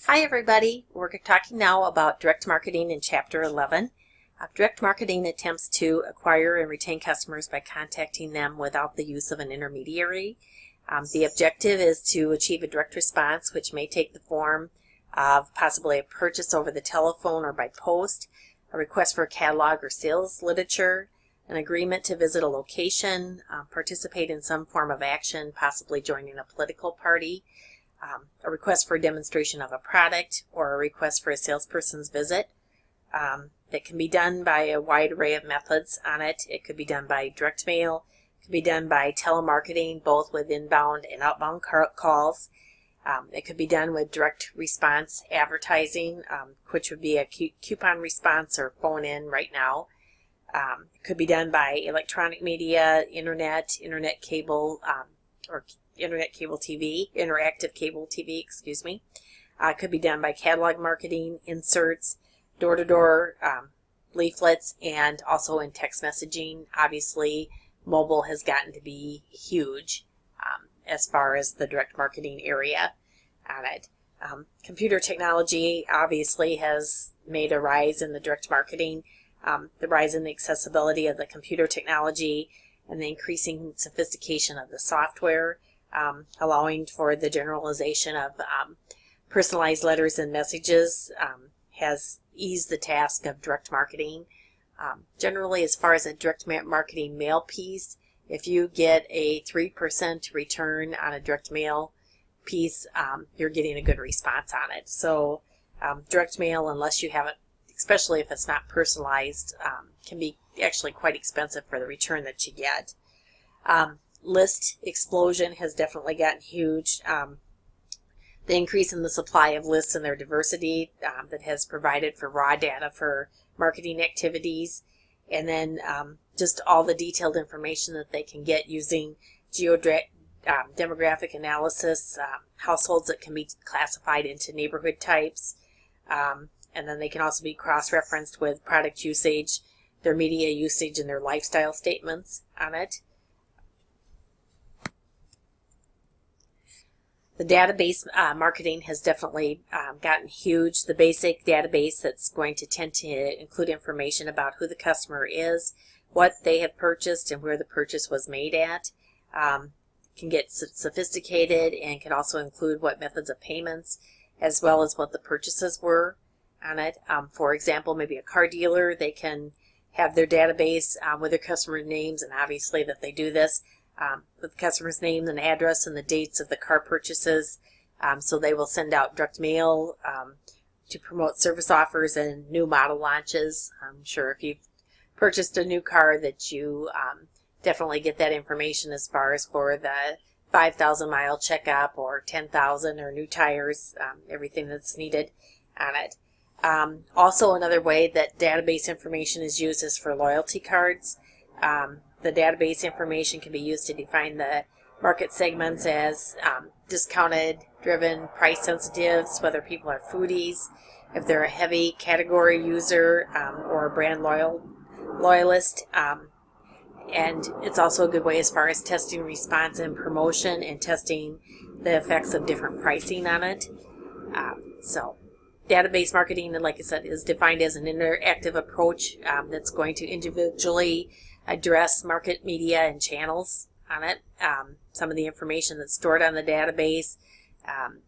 Hi everybody, we're talking now about direct marketing in Chapter 11. Direct marketing attempts to acquire and retain customers by contacting them without the use of an intermediary. The objective is to achieve a direct response, which may take the form of possibly a purchase over the telephone or by post, a request for a catalog or sales literature, an agreement to visit a location, participate in some form of action, possibly joining a political party, a request for a demonstration of a product, or a request for a salesperson's visit. That can be done by a wide array of methods on it. It could be done by direct mail, it could be done by telemarketing, both with inbound and outbound calls. It could be done with direct response advertising, which would be a coupon response or phone in right now. It could be done by electronic media, internet cable, or internet cable TV, interactive cable TV, excuse me. It could be done by catalog marketing, inserts, door-to-door leaflets, and also in text messaging. Obviously, mobile has gotten to be huge as far as the direct marketing area on it. Computer technology obviously has made a rise in the direct marketing. The rise in the accessibility of the computer technology and the increasing sophistication of the software, allowing for the generalization of personalized letters and messages, has eased the task of direct marketing. Generally, as far as a direct marketing mail piece, if you get a 3% return on a direct mail piece, you're getting a good response on it. So direct mail, unless you have it, especially if it's not personalized, can be actually quite expensive for the return that you get. List explosion has definitely gotten huge. The increase in the supply of lists and their diversity that has provided for raw data for marketing activities, and then just all the detailed information that they can get using demographic analysis, households that can be classified into neighborhood types, and then they can also be cross-referenced with product usage, their media usage, and their lifestyle statements on it. The database marketing has definitely gotten huge. The basic database that's going to tend to include information about who the customer is, what they have purchased, and where the purchase was made at. Can get sophisticated and can also include what methods of payments as well as what the purchases were on it. For example, maybe a car dealer, they can have their database with their customer names, and obviously that they do this with the customer's name and address and the dates of the car purchases. So they will send out direct mail to promote service offers and new model launches. I'm sure if you've purchased a new car that you definitely get that information as far as for the 5,000 mile checkup or 10,000 or new tires, everything that's needed on it. Also, another way that database information is used is for loyalty cards. The database information can be used to define the market segments as discounted, driven, price sensitives, whether people are foodies, if they're a heavy category user or a brand loyalist. And it's also a good way as far as testing response and promotion and testing the effects of different pricing on it. So database marketing, like I said, is defined as an interactive approach that's going to individually address market media and channels on it. Some of the information that's stored on the database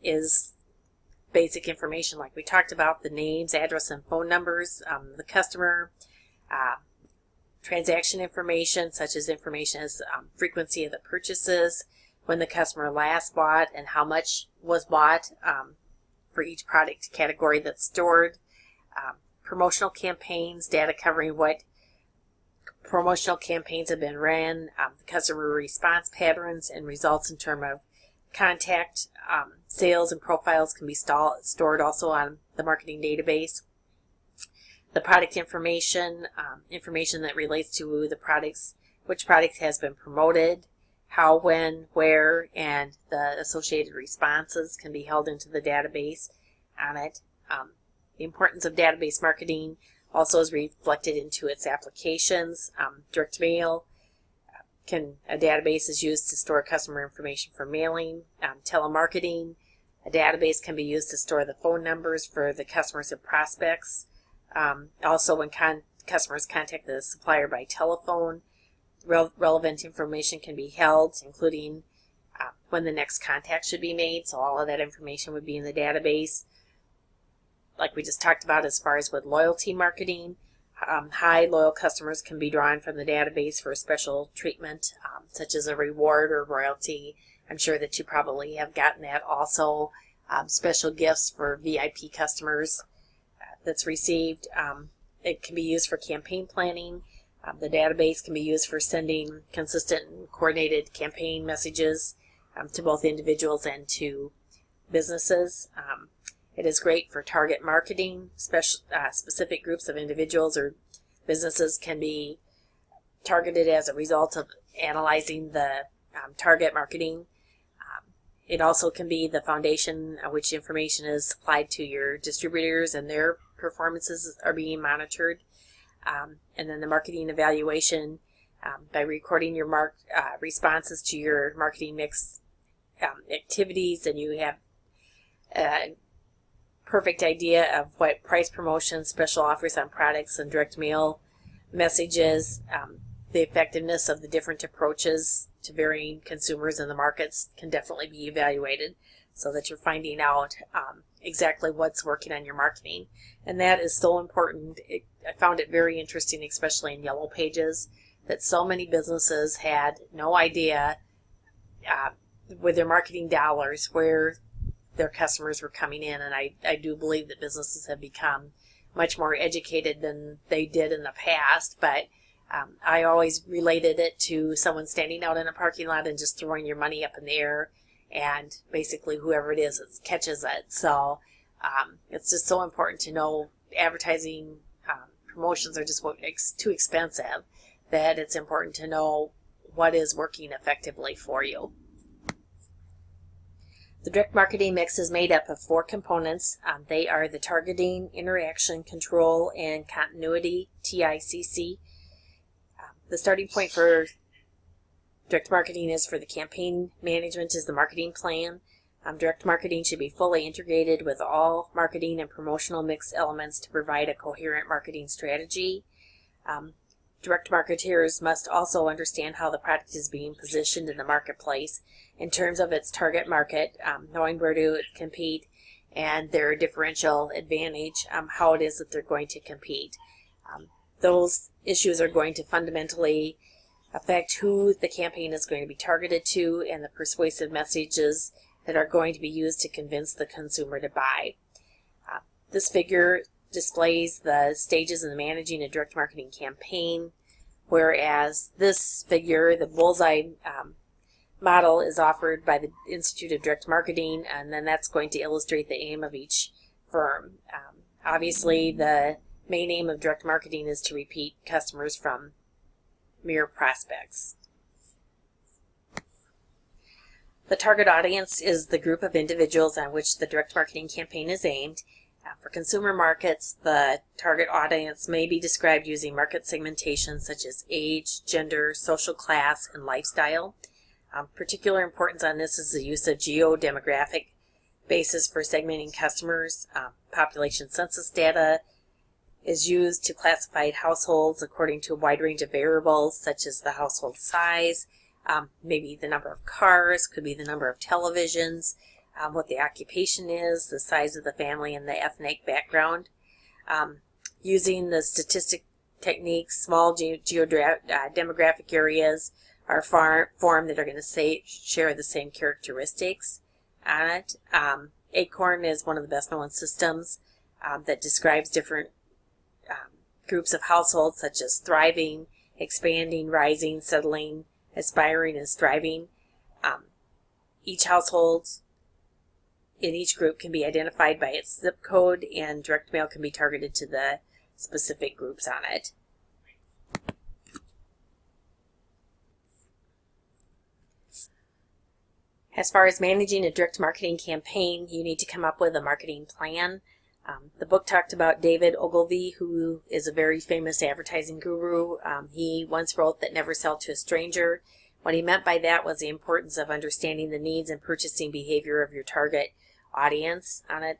is basic information like we talked about, the names, address, and phone numbers, the customer, transaction information such as information as frequency of the purchases, when the customer last bought and how much was bought for each product category that's stored, promotional campaigns, data covering what promotional campaigns have been ran, the customer response patterns and results in terms of contact, sales and profiles can be stored also on the marketing database. The product information, information that relates to the products, which product has been promoted, how, when, where, and the associated responses can be held into the database on it. The importance of database marketing also is reflected into its applications. Direct mail, a database is used to store customer information for mailing. Telemarketing, A database can be used to store the phone numbers for the customers and prospects. Also, when customers contact the supplier by telephone, relevant information can be held, including when the next contact should be made. So all of that information would be in the database. Like we just talked about as far as with loyalty marketing, high loyal customers can be drawn from the database for special treatment, such as a reward or royalty. I'm sure that you probably have gotten that also. Special gifts for VIP customers that's received. It can be used for campaign planning. The database can be used for sending consistent and coordinated campaign messages to both individuals and to businesses. It is great for target marketing. Specific groups of individuals or businesses can be targeted as a result of analyzing the target marketing. It also can be the foundation on which information is supplied to your distributors and their performances are being monitored. And then the marketing evaluation by recording your responses to your marketing mix activities, and you have a perfect idea of what price promotions, special offers on products, and direct mail messages, the effectiveness of the different approaches to varying consumers in the markets can definitely be evaluated so that you're finding out exactly what's working on your marketing. And that is so important. I found it very interesting, especially in Yellow Pages, that so many businesses had no idea with their marketing dollars where their customers were coming in. And I do believe that businesses have become much more educated than they did in the past, but I always related it to someone standing out in a parking lot and just throwing your money up in the air, and basically whoever it is catches it. So it's just so important to know advertising promotions are just too expensive, that it's important to know what is working effectively for you. The direct marketing mix is made up of 4 components. They are the targeting, interaction, control, and continuity, TICC. The starting point for direct marketing is for the campaign management is the marketing plan. Direct marketing should be fully integrated with all marketing and promotional mix elements to provide a coherent marketing strategy. Direct marketers must also understand how the product is being positioned in the marketplace in terms of its target market, knowing where to compete and their differential advantage, how it is that they're going to compete. Those issues are going to fundamentally affect who the campaign is going to be targeted to and the persuasive messages that are going to be used to convince the consumer to buy. This figure displays the stages in managing a direct marketing campaign, whereas this figure, the bullseye model, is offered by the Institute of Direct Marketing, and then that's going to illustrate the aim of each firm. Obviously, the main aim of direct marketing is to repeat customers from mere prospects. The target audience is the group of individuals on which the direct marketing campaign is aimed. For consumer markets, the target audience may be described using market segmentation such as age, gender, social class, and lifestyle. Particular importance on this is the use of geo-demographic basis for segmenting customers. Population census data is used to classify households according to a wide range of variables such as the household size, maybe the number of cars, could be the number of televisions, what the occupation is, the size of the family, and the ethnic background. Using the statistic techniques, small demographic areas are formed that are going to share the same characteristics on it. Acorn is one of the best known systems that describes different groups of households such as thriving, expanding, rising, settling, aspiring, and striving. Each household in each group can be identified by its zip code, and direct mail can be targeted to the specific groups on it. As far as managing a direct marketing campaign, you need to come up with a marketing plan. The book talked about David Ogilvy, who is a very famous advertising guru. He once wrote that never sell to a stranger. What he meant by that was the importance of understanding the needs and purchasing behavior of your target audience on it,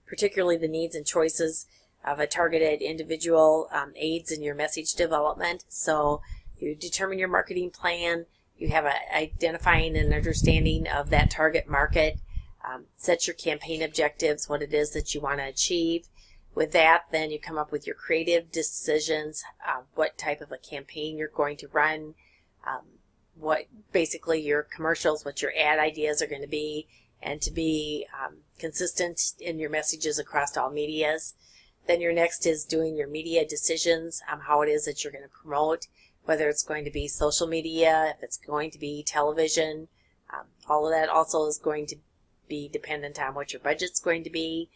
particularly the needs and choices of a targeted individual aids in your message development. So you determine your marketing plan, you have a identifying and understanding of that target market, set your campaign objectives, what it is that you want to achieve. With that, then you come up with your creative decisions, what type of a campaign you're going to run, what basically your commercials, what your ad ideas are going to be, and to be consistent in your messages across all medias. Then your next is doing your media decisions, how it is that you're going to promote, whether it's going to be social media, if it's going to be television. All of that also is going to be dependent on what your budget's going to be.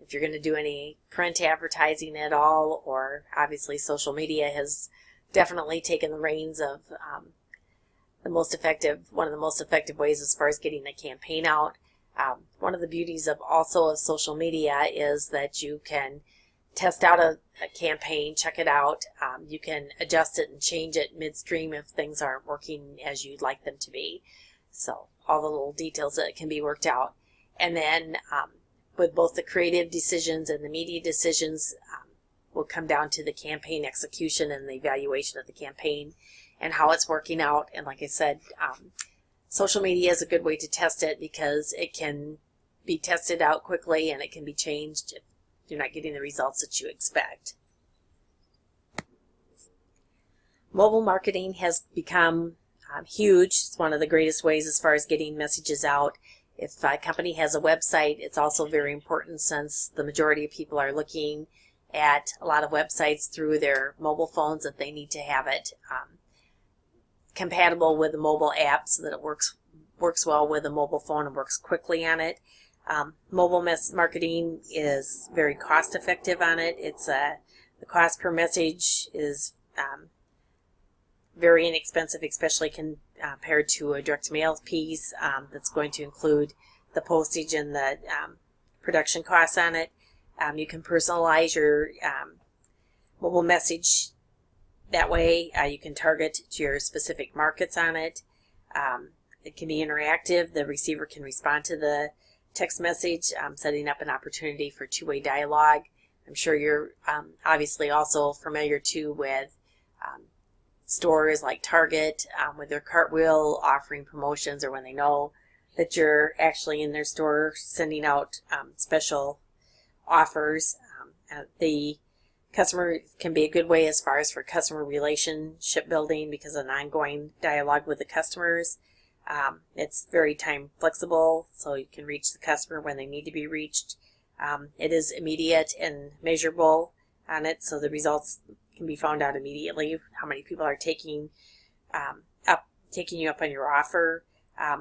If you're going to do any print advertising at all, or obviously social media has definitely taken the reins of one of the most effective ways as far as getting a campaign out. One of the beauties of social media is that you can test out a campaign, check it out. You can adjust it and change it midstream if things aren't working as you'd like them to be. So all the little details that can be worked out. And then with both the creative decisions and the media decisions, will come down to the campaign execution and the evaluation of the campaign and how it's working out. And like I said, social media is a good way to test it because it can be tested out quickly and it can be changed if you're not getting the results that you expect. Mobile marketing has become huge. It's one of the greatest ways as far as getting messages out. If a company has a website, it's also very important since the majority of people are looking at a lot of websites through their mobile phones, that they need to have it compatible with the mobile app so that it works well with a mobile phone and works quickly on it. Mobile marketing is very cost effective on it. The cost per message is very inexpensive, especially compared to a direct mail piece that's going to include the postage and the production costs on it. You can personalize your mobile message that way. You can target to your specific markets on it. It can be interactive. The receiver can respond to the text message, setting up an opportunity for two-way dialogue. I'm sure you're obviously also familiar too with stores like Target with their Cartwheel offering promotions, or when they know that you're actually in their store sending out special offers. The customer can be a good way as far as for customer relationship building because of an ongoing dialogue with the customers. It's very time flexible, so you can reach the customer when they need to be reached. It is immediate and measurable on it, so the results can be found out immediately. How many people are taking you up on your offer.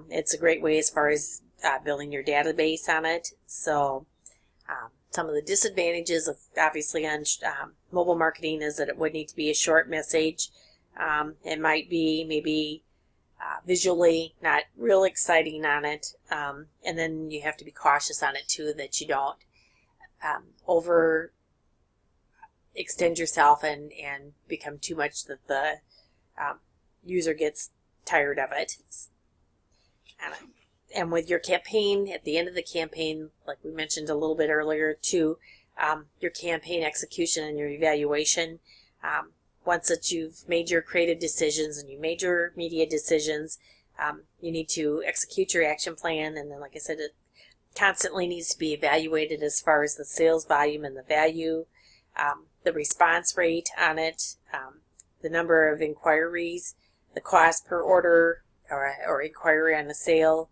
It's a great way as far as building your database on it. So some of the disadvantages of obviously on mobile marketing is that it would need to be a short message. It might be maybe visually not real exciting on it, and then you have to be cautious on it too, that you don't over extend yourself and become too much that the user gets tired of it. And with your campaign, at the end of the campaign, like we mentioned a little bit earlier too, your campaign execution and your evaluation, once that you've made your creative decisions and you made your media decisions, you need to execute your action plan. And then, like I said, it constantly needs to be evaluated as far as the sales volume and the value, the response rate on it, the number of inquiries, the cost per order or inquiry on a sale,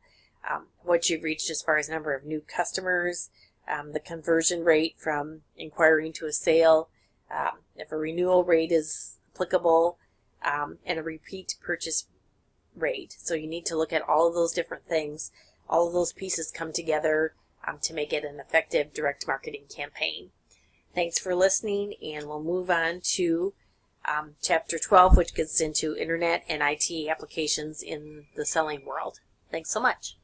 what you've reached as far as number of new customers, the conversion rate from inquiring to a sale, if a renewal rate is applicable, and a repeat purchase rate. So you need to look at all of those different things. All of those pieces come together to make it an effective direct marketing campaign. Thanks for listening, and we'll move on to Chapter 12, which gets into Internet and IT applications in the selling world. Thanks so much.